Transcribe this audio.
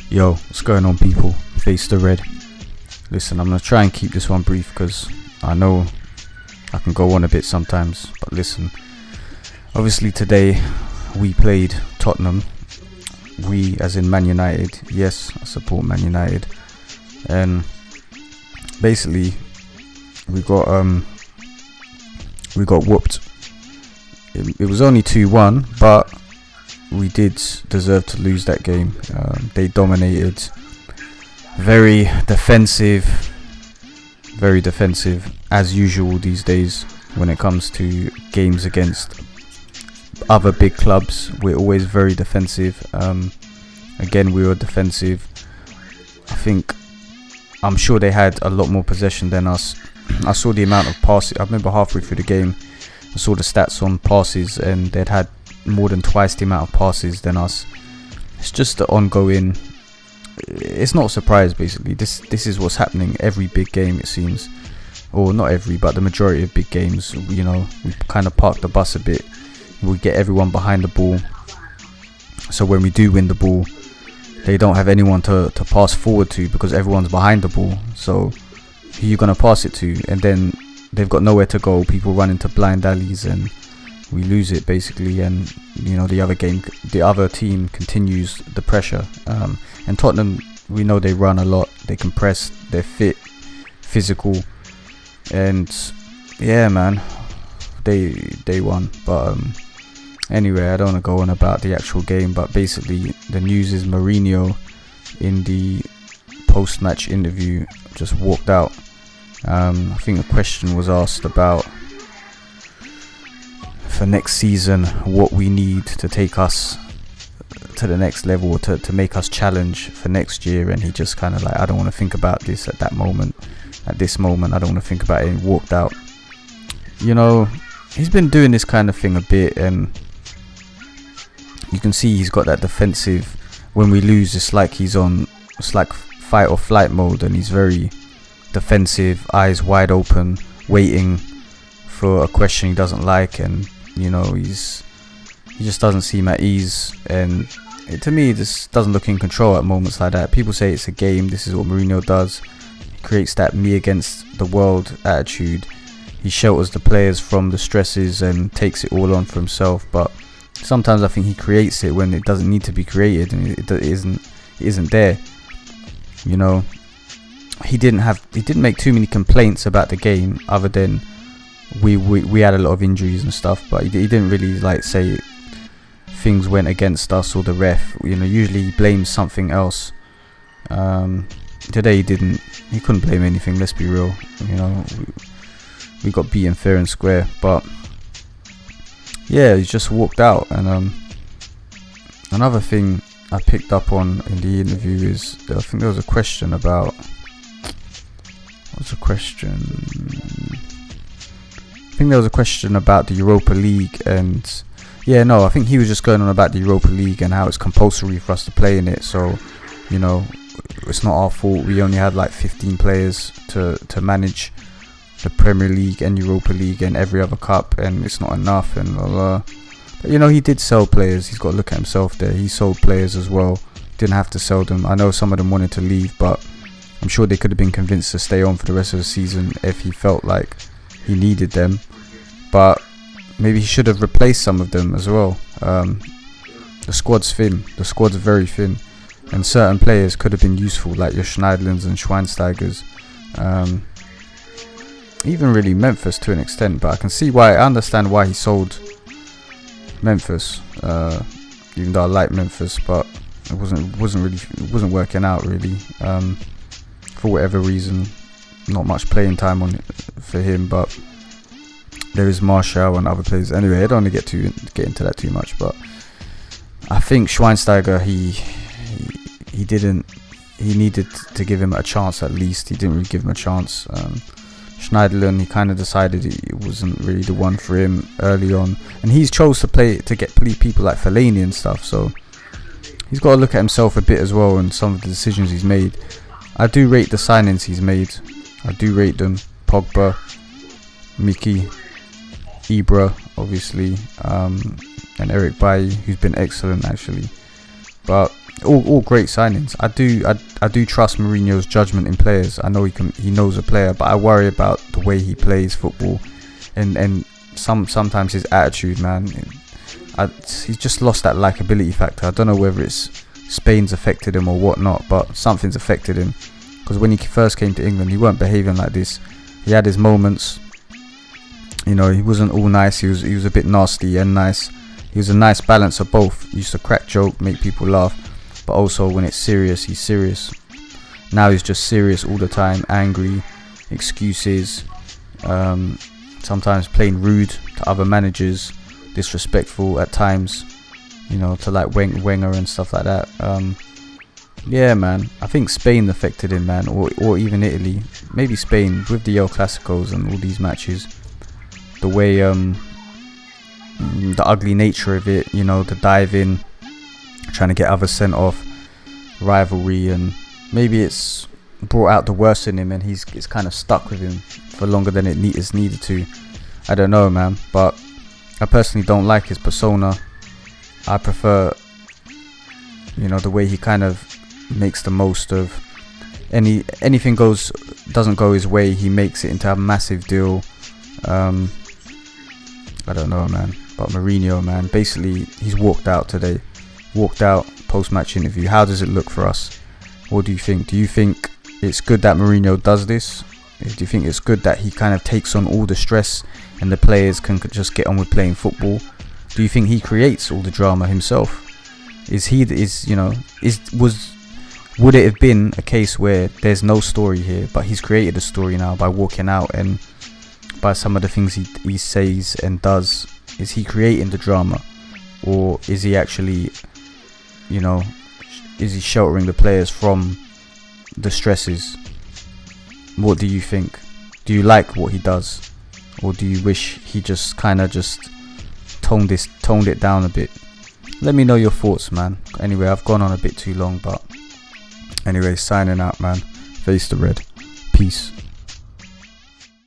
Yo, what's going on, people? Face the red. Listen, I'm gonna try and keep this one brief because I know I can go on a bit sometimes. But listen, obviously today we played Tottenham. We, as in Man United. Yes, I support Man United. And basically, we got whooped. It was only 2-1, but we did deserve to lose that game. They dominated. Very defensive as usual these days when it comes to games against other big clubs. We're always very defensive. Again, we were defensive. I'm sure they had a lot more possession than us. I saw the amount of passes. I remember halfway through the game, I saw the stats on passes, and they'd had more than twice the amount of passes than us. It's just the ongoing. It's not a surprise, basically. This is what's happening every big game, it seems, or not every, but the majority of big games. You know, we kind of park the bus a bit. We get everyone behind the ball, so when we do win the ball, they don't have anyone to pass forward to because everyone's behind the ball. So who are you gonna pass it to? And then they've got nowhere to go. People run into blind alleys and we lose it, basically. And you know, the other team continues the pressure. And Tottenham, we know they run a lot, they can press, they're fit, physical, and yeah, man, they won. But anyway, I don't want to go on about the actual game, but basically the news is Mourinho, in the post-match interview, just walked out. I think a question was asked about, for next season, what we need to take us to the next level, or to make us challenge for next year. And he just kind of like, I don't want to think about this at this moment, I don't want to think about it, and walked out. You know, he's been doing this kind of thing a bit, and you can see he's got that defensive. When we lose, it's like fight or flight mode, and he's very defensive, eyes wide open, waiting for a question he doesn't like. And you know, he just doesn't seem at ease, and to me, this doesn't look in control at moments like that. People say it's a game. This is what Mourinho does. He creates that me against the world attitude. He shelters the players from the stresses and takes it all on for himself. But sometimes I think he creates it when it doesn't need to be created, and it isn't there. You know, he didn't make too many complaints about the game, other than we had a lot of injuries and stuff. But he didn't really like say things went against us or the ref. You know, usually he blames something else. Today he didn't. He couldn't blame anything. Let's be real. You know, we got beaten fair and square. But yeah, he just walked out. And another thing I picked up on in the interview is, I think there was a question about. What's the question? I think there was a question about the Europa League, and I think he was just going on about the Europa League and how it's compulsory for us to play in it. So, you know, it's not our fault. We only had like 15 players to manage the Premier League and Europa League and every other cup, and it's not enough. And but you know, he did sell players. He's got to look at himself there. He sold players as well. Didn't have to sell them. I know some of them wanted to leave, but I'm sure they could have been convinced to stay on for the rest of the season if he felt like he needed them. But maybe he should have replaced some of them as well. The squad's thin. The squad's very thin, and certain players could have been useful, like your Schneiderlins and Schweinsteigers. Even really Memphis to an extent. But I understand why he sold Memphis. Even though I like Memphis, but it wasn't working out really. For whatever reason, not much playing time on it for him. But there is Martial and other players. Anyway, I don't want to get into that too much, but I think Schweinsteiger, he needed to give him a chance at least. He didn't really give him a chance. Schneiderlin, he kind of decided it wasn't really the one for him early on, and he's chose to get people like Fellaini and stuff. So he's got to look at himself a bit as well, and some of the decisions he's made. I do rate the signings he's made. I do rate them. Pogba, Mickey, Ibra, obviously, and Eric Bailly, who's been excellent actually. But all great signings. I do trust Mourinho's judgment in players. I know he knows a player, but I worry about the way he plays football, and sometimes his attitude, man. He's just lost that likability factor. I don't know whether it's Spain's affected him or whatnot, but something's affected him. Because when he first came to England, he weren't behaving like this. He had his moments. You know, he wasn't all nice. He was a bit nasty and nice. He was a nice balance of both. He used to crack joke, make people laugh, but also when it's serious, he's serious. Now he's just serious all the time, angry, excuses, sometimes playing rude to other managers, disrespectful at times, you know, to like Wenger and stuff like that. Yeah, man, I think Spain affected him, man, or even Italy. Maybe Spain with the El Clasicos and all these matches. The way, the ugly nature of it, you know, the dive in, trying to get others sent off, rivalry, and maybe it's brought out the worst in him, and it's kind of stuck with him for longer than it is needed to. I don't know, man, but I personally don't like his persona. I prefer, you know, the way he kind of makes the most of anything doesn't go his way, he makes it into a massive deal. I don't know, man, but Mourinho, man, basically he's walked out today, post-match interview. How does it look for us? What do you think? Do you think it's good that Mourinho does this? Do you think it's good that he kind of takes on all the stress and the players can just get on with playing football? Do you think he creates all the drama himself? Would it have been a case where there's no story here, but he's created a story now by walking out, and by some of the things he says and does? Is he creating the drama, or is he actually, you know, is he sheltering the players from the stresses? What do you think? Do you like what he does, or do you wish he just kind of just toned it down a bit? Let me know your thoughts, man. Anyway, I've gone on a bit too long, but anyway, signing out, man. Face the red. Peace.